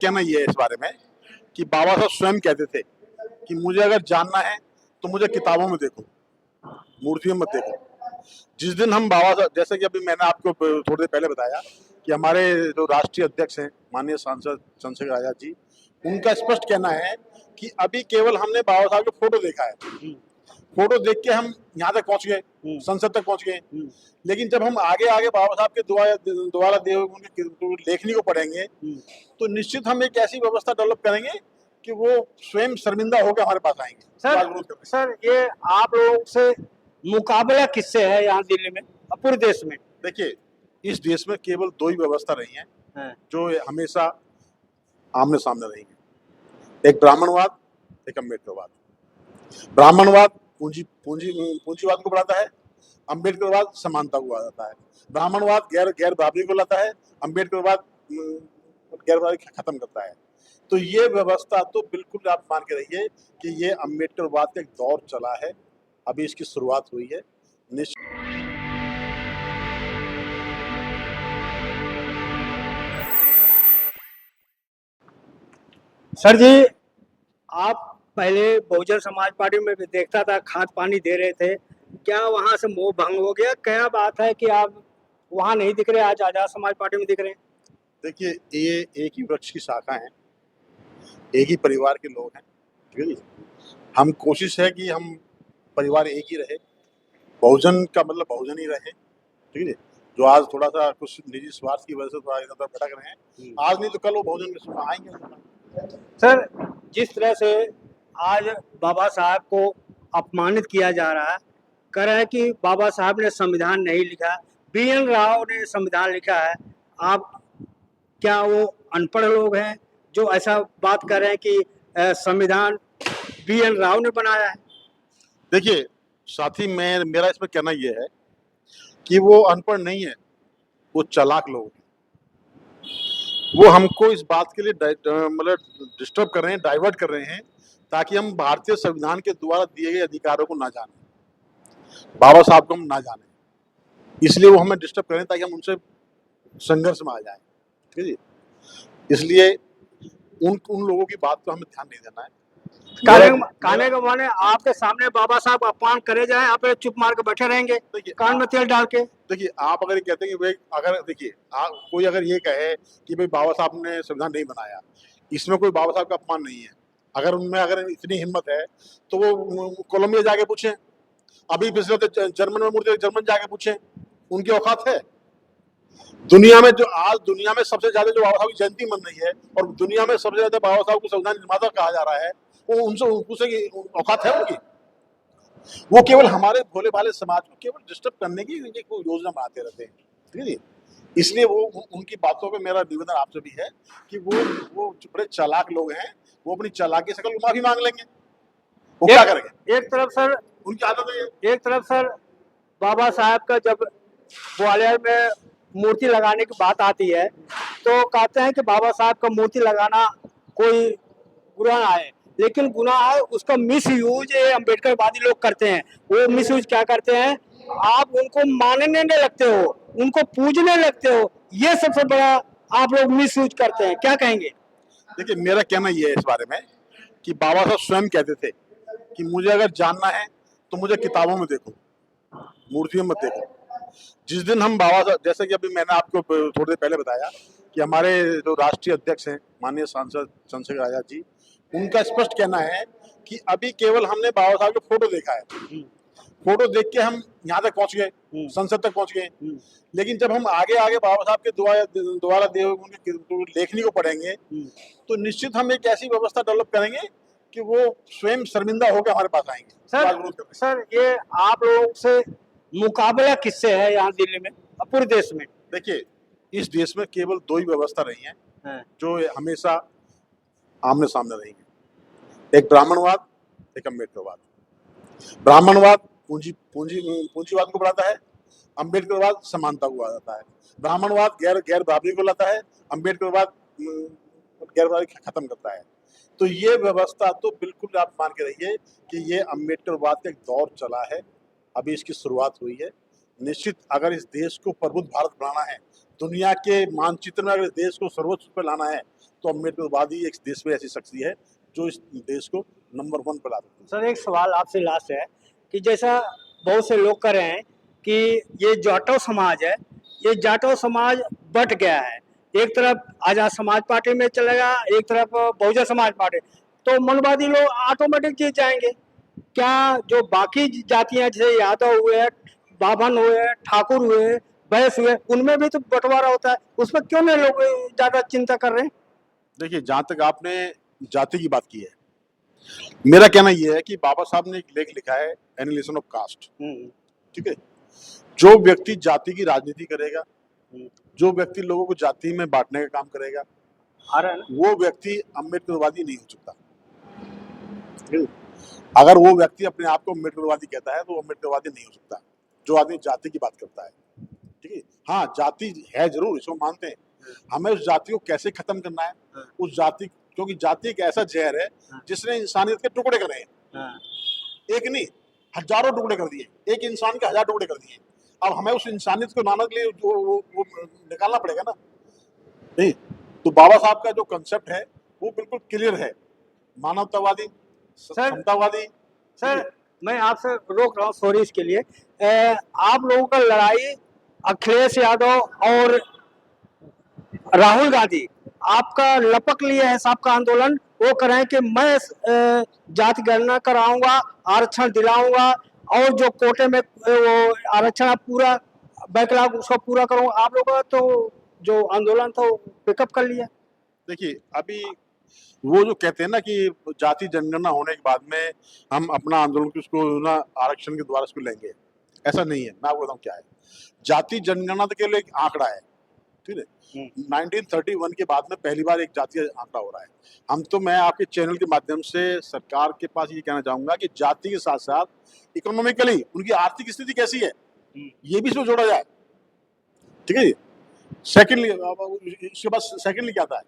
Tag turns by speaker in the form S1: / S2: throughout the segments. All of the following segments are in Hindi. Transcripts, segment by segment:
S1: कहना ये है इस बारे में कि बाबा साहब स्वयं कहते थे कि मुझे अगर जानना है तो मुझे किताबों में देखो, मूर्तियों में देखो। जिस दिन हम बाबा साहब, जैसे कि अभी मैंने आपको थोड़ी देर पहले बताया कि हमारे जो राष्ट्रीय अध्यक्ष हैं माननीय सांसद चंद्रशेखर आजाद जी, उनका स्पष्ट कहना है कि अभी केवल हमने बाबा साहब का फोटो देखा है, फोटो देख के हम यहाँ तक पहुंच गए, संसद तक पहुंच गए। लेकिन जब हम आगे आगे बाबा साहब के द्वारा दिए हुए उनके लेखनी को पढ़ेंगे तो निश्चित हम एक ऐसी व्यवस्था डेवलप करेंगे कि वो स्वयं शर्मिंदा होकर हमारे पास आएंगे।
S2: सर ये आप लोग से मुकाबला किससे है यहाँ दिल्ली में और पूरे देश में?
S1: देखिए, इस देश में केवल दो ही व्यवस्था रही है जो हमेशा आमने सामने रही है, एक ब्राह्मणवाद, एक अम्बेडकरवाद। ब्राह्मणवाद पूंजीवाद को बढ़ाता है, अम्बेडकरवाद समानता को बढ़ाता है। ब्राह्मणवाद गैर बराबरी को लाता है, अम्बेडकरवाद गैर बराबरी खत्म करता है। तो ये व्यवस्था तो बिल्कुल आप मान के रहिए कि ये अम्बेडकरवाद का एक दौर चला है, अभी इसकी शुरुआत हुई है।
S2: सर जी, आप पहले बहुजन समाज पार्टी में भी देखता था, खाद पानी दे रहे थे, क्या वहां से मोह भंग हो गया? क्या बात है कि आप वहां नहीं दिख रहे, आज आजाद समाज पार्टी में दिख रहे हैं?
S1: देखिए, ये एक ही वृक्ष की शाखा है, एक ही परिवार के लोग हैं, ठीक है जी। हम कोशिश है कि हम परिवार एक ही रहे, बहुजन का मतलब बहुजन ही रहे, ठीक है। जो आज थोड़ा सा कुछ निजी स्वार्थ की वजह से थोड़ा इधर उधर भटक रहे हैं, आज नहीं तो कल वो बहुजन में आएंगे।
S2: सर, जिस तरह से आज बाबा साहब को अपमानित किया जा रहा है, कह रहे हैं कि बाबा साहब ने संविधान नहीं लिखा, बीएन राव ने संविधान लिखा है। आप क्या वो अनपढ़ लोग हैं जो ऐसा बात कर रहे हैं कि संविधान बीएन राव ने बनाया है?
S1: देखिए साथी, मेरा इसमें कहना यह है कि वो अनपढ़ नहीं है, वो चालाक लोग हैं। वो हमको इस बात के लिए मतलब डिस्टर्ब कर रहे हैं, डाइवर्ट कर रहे हैं, ताकि हम भारतीय संविधान के द्वारा दिए गए अधिकारों को ना जाने, बाबा साहब को हम ना जाने। इसलिए वो हमें डिस्टर्ब कर रहे हैं ताकि हम उनसे संघर्ष में आ जाए, ठीक है जी। इसलिए उन लोगों की बात को हमें ध्यान नहीं देना है।
S2: कहने का माने आपके सामने बाबा साहब अपमान करे जाए, आप चुप मार के बैठे रहेंगे कान में तेल डाल के?
S1: देखिए, आप अगर कहते हैं कि भाई, अगर देखिए कोई अगर ये कहे कि भाई बाबा साहब ने संविधान नहीं बनाया, इसमें कोई बाबा साहब का अपमान नहीं है। अगर उनमें अगर इतनी हिम्मत है तो वो कोलंबिया जाके पूछें, अभी पिछले तो जर्मन में मूर्ति, जर्मन जाके पूछें, उनकी औकात है। दुनिया में जो आज दुनिया में सबसे ज्यादा जो बाबा साहब की जयंती मन रही है और दुनिया में सबसे ज्यादा बाबा साहब को संविधान निर्माता कहा जा रहा है, वो उनसे पूछे कि औकात है उनकी? वो केवल हमारे भोले भाले समाज को केवल डिस्टर्ब करने की योजना बनाते रहते हैं, ठीक है जी। इसलिए वो उनकी बातों पे मेरा निवेदन आपसे भी है कि वो बड़े चालाक लोग हैं, वो अपनी चालाकी से कल माफी मांग लेंगे, वो क्या करेंगे?
S2: एक तरफ सर
S1: उनकी आदत है।
S2: एक तरफ सर बाबा साहब का जब ग्वालियर में मूर्ति लगाने की बात आती है तो कहते हैं कि बाबा साहब का मूर्ति लगाना कोई गुनाह है, लेकिन गुनाह है उसका मिस यूज अम्बेडकरवादी लोग करते हैं। वो मिस यूज क्या करते हैं? आप उनको मानने लगते हो, उनको पूजने लगते हो, ये सबसे बड़ा आप लोग मिस यूज करते हैं। क्या कहेंगे?
S1: देखिए, मेरा कहना यह है इस बारे में कि बाबा साहब स्वयं कहते थे कि मुझे अगर जानना है तो मुझे किताबों में देखो, मूर्तियों में देखो। जिस दिन हम बाबा साहब, जैसे कि अभी मैंने आपको थोड़ी देर पहले बताया कि हमारे जो राष्ट्रीय अध्यक्ष हैं माननीय सांसद चंद्रशेखर आजाद जी, उनका स्पष्ट कहना है कि अभी केवल हमने बाबा साहब का फोटो देखा है, फोटो देख के हम यहाँ तक पहुंच गए, संसद तक पहुंच गए। लेकिन जब हम आगे आगे बाबा साहब के द्वारा दिए हुए उनके लेखनी को पढ़ेंगे तो निश्चित हम एक ऐसी व्यवस्था डेवलप करेंगे कि वो स्वयं शर्मिंदा होकर हमारे पास आएंगे।
S2: सर ये आप लोग से मुकाबला किससे है यहाँ दिल्ली में और पूरे देश में?
S1: देखिए, इस देश में केवल दो ही व्यवस्था रही है जो हमेशा आमने सामने रही है, एक ब्राह्मणवाद, एक अम्बेडकरवाद। ब्राह्मणवाद पूंजीवाद को बढ़ाता है, अम्बेडकरवाद समानता को बढ़ाता है। ब्राह्मणवाद गैर बराबरी को लाता है, अम्बेडकरवाद गैर बराबरी खत्म करता है। तो ये व्यवस्था तो बिल्कुल आप मान के रहिए कि ये अम्बेडकरवाद का एक दौर चला है, अभी इसकी शुरुआत हुई है। निश्चित अगर इस देश को प्रबुद्ध भारत बनाना है, दुनिया के मानचित्र में अगर इस देश को सर्वोच्च पर लाना है, तो अम्बेडकरवादी एक देश में ऐसी शक्ति है जो इस देश को नंबर 1 पर ला सकती है।
S2: सर एक सवाल आपसे लास्ट है कि जैसा बहुत से लोग कर रहे हैं कि ये जाटव समाज है, ये जाटव समाज बट गया है, एक तरफ आजाद समाज पार्टी में चलेगा, एक तरफ बहुजन समाज पार्टी, तो मनवादी लोग ऑटोमेटिक जीत जाएंगे। क्या जो बाकी जातियां जैसे यादव हुए, बाभन हुए, ठाकुर हुए, वैश्य हुए, उनमें भी तो बंटवारा होता है, उसमें क्यों नहीं लोग ज्यादा चिंता कर रहे हैं?
S1: देखिए, जहां तक आपने जाति की बात की है, मेरा कहना यह है कि बाबा साहब ने एक लेख लिखा है एनिलेशन ऑफ कास्ट। ठीक है, जो व्यक्ति जाति की राजनीति करेगा, जो व्यक्ति लोगों को जाति में बांटने का काम करेगा,
S2: आ रहा है ना?
S1: वो व्यक्ति अम्बेडकरवादी नहीं हो सकता। ठीक है? अगर वो व्यक्ति अपने आप को अम्बेडकरवादी कहता है तो वो अम्बेडकरवादी नहीं हो सकता, जो आदमी जाति की बात करता है। ठीक है, हाँ जाति है जरूर, इसको मानते हैं, हमें उस जाति को कैसे खत्म करना है, उस जाति, क्योंकि जाति एक ऐसा जहर है जिसने इंसानियत के टुकड़े करे हैं, एक नहीं हजारों टुकड़े कर दिए, एक इंसान के 1000 टुकड़े कर दिए। अब हमें उस इंसानियत को लाने के लिए वो निकालना पड़ेगा ना। नहीं तो बाबा साहब का जो कंसेप्ट है वो बिल्कुल क्लियर है, मानवतावादी, समतावादी।
S2: सर मैं आपसे रोक रहा हूँ, सॉरी इसके लिए। आप लोगों का लड़ाई अखिलेश यादव और राहुल गांधी, आपका लपक लिए है सबका आंदोलन, वो कर रहे हैं कि मैं जाति गणना कराऊंगा, आरक्षण दिलाऊंगा, और जो कोटे में वो आरक्षण पूरा बैकलॉग उसको पूरा करूंगा। आप लोगों का तो जो आंदोलन था वो पिकअप कर लिया।
S1: देखिए, अभी वो जो कहते हैं ना कि जाति जनगणना होने के बाद में हम अपना आंदोलन की उसको ना आरक्षण के द्वारा उसको लेंगे, ऐसा नहीं है। मैं आपको बताऊं क्या है, जाति जनगणना तो केवल एक आंकड़ा है। ठीक है, 1931 के बाद में पहली बार एक जातीय आंकड़ा हो रहा है। मैं आपके चैनल के माध्यम से सरकार के पास ये कहना चाहूंगा कि जाति के साथ साथ इकोनॉमिकली उनकी आर्थिक स्थिति कैसी है ये भी इसमें जोड़ा जाए। ठीक है, सेकेंडली इसके बाद सेकेंडली क्या आता है,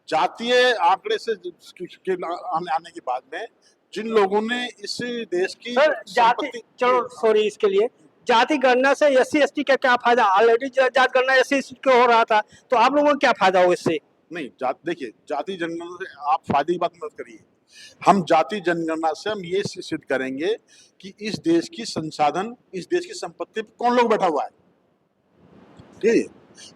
S1: जातीय आंकड़े से आने के बाद में जिन लोगों ने इस देश की
S2: सर जाति, चलो सॉरी इसके लिए, जाति गणना से SC ST का क्या फायदा? ऑलरेडी जाति गणना SC ST को हो रहा था, तो आप लोगों को क्या फायदा हो इससे?
S1: नहीं, देखिए, जाति जनगणना से आप फायदे की बात मत करिए। हम जाति जनगणना से हम ये सिद्ध करेंगे कि इस देश की संसाधन, इस देश की संपत्ति पे कौन लोग बैठा हुआ है। ठीक है,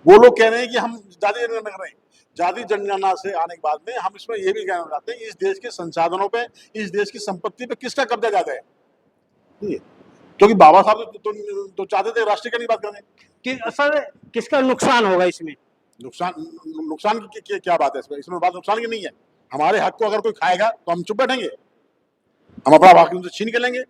S1: वो लोग कह रहे हैं कि हम जाति जनगणना कर रहे हैं, जाति जनगणना से आने के बाद में हम इसमें ये भी कहना चाहते हैं कि इस देश के संसाधनों पे, इस देश की संपत्ति पे किसका कब्जा ज्यादा है। ठीक है, क्योंकि बाबा साहब तो चाहते थे राष्ट्रीय की बात करें
S2: कि सर किसका नुकसान होगा इसमें?
S1: नुकसान की क्या बात है इसमें? इसमें बात नुकसान की नहीं है। हमारे हक को अगर कोई खाएगा तो हम चुप बैठेंगे, हम अपना हक उनसे छीन के लेंगे।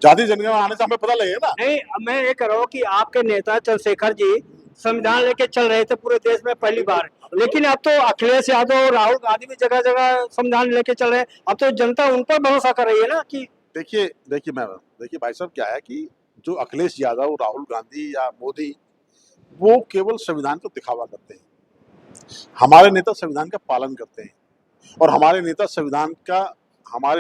S1: जाति जनगणना आने से हमें पता लगेगा ना।
S2: नहीं, मैं ये कह रहा हूँ कि आपके नेता चंद्रशेखर जी संविधान लेके चल रहे थे पूरे देश में पहली बार, लेकिन अब तो अखिलेश यादव और राहुल गांधी भी जगह जगह संविधान लेके चल रहे हैं। अब तो जनता उन पर भरोसा कर रही है ना कि
S1: देखिए भाई साहब, क्या है कि जो अखिलेश यादव, राहुल गांधी या मोदी, वो केवल संविधान को दिखावा करते हैं। हमारे नेता संविधान का पालन करते हैं, और हमारे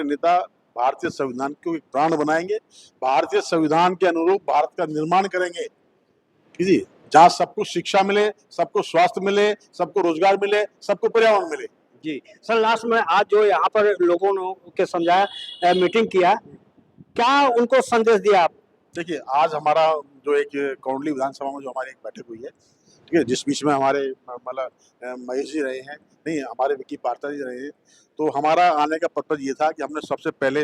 S1: नेता भारतीय संविधान को एक प्राण बनाएंगे, भारतीय संविधान के अनुरूप भारत का निर्माण करेंगे। जी, जहाँ सबको शिक्षा मिले, सबको स्वास्थ्य मिले, सबको रोजगार मिले, सबको पर्यावरण मिले।
S2: जी सर, लास्ट में आज जो यहाँ पर लोगों ने के समझाया, मीटिंग किया, क्या उनको संदेश दिया आप?
S1: देखिए, आज हमारा जो एक कौंडली विधानसभा में जो हमारी एक बैठक हुई है, ठीक है, जिस बीच में हमारे मतलब महेश जी रहे हैं, नहीं हमारे विकी पात्रा जी रहे हैं, तो हमारा आने का पर्पज ये था कि हमने सबसे पहले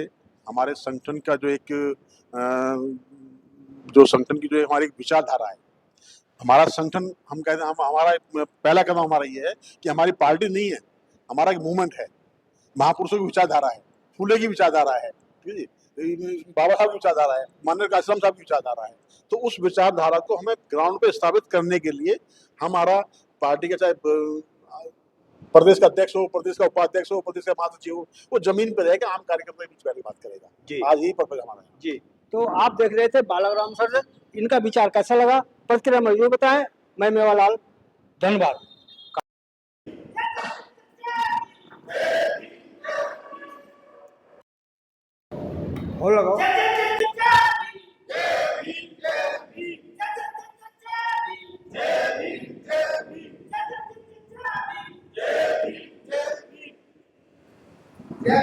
S1: हमारे संगठन का जो एक जो संगठन की जो हमारी विचारधारा है, हमारा संगठन, हम कहते हैं, हम हमारा पहला कदम हमारा ये है कि हमारी पार्टी नहीं है, हमारा एक मूवमेंट है, महापुरुषों की विचारधारा है, फूले की विचारधारा है, ठीक है, बाबा साहब की विचारधारा है, माननीय काशीराम साहब की विचारधारा है। तो उस विचारधारा को हमें ग्राउंड पे स्थापित करने के लिए हमारा पार्टी का, चाहे प्रदेश का अध्यक्ष हो, प्रदेश का उपाध्यक्ष हो, प्रदेश का महासचिव हो, वो जमीन पे रहेगा, आम कार्यकर्ता के बीच पहली बात करेगा। आज यही पर्पज हमारा है।
S2: जी, तो आप देख रहे थे बालाराम सर, इनका विचार कैसा लगा प्रतिक्रिया में जरूर बताएं। मैं मेवालाल, धन्यवाद। हो लगाओ।
S3: या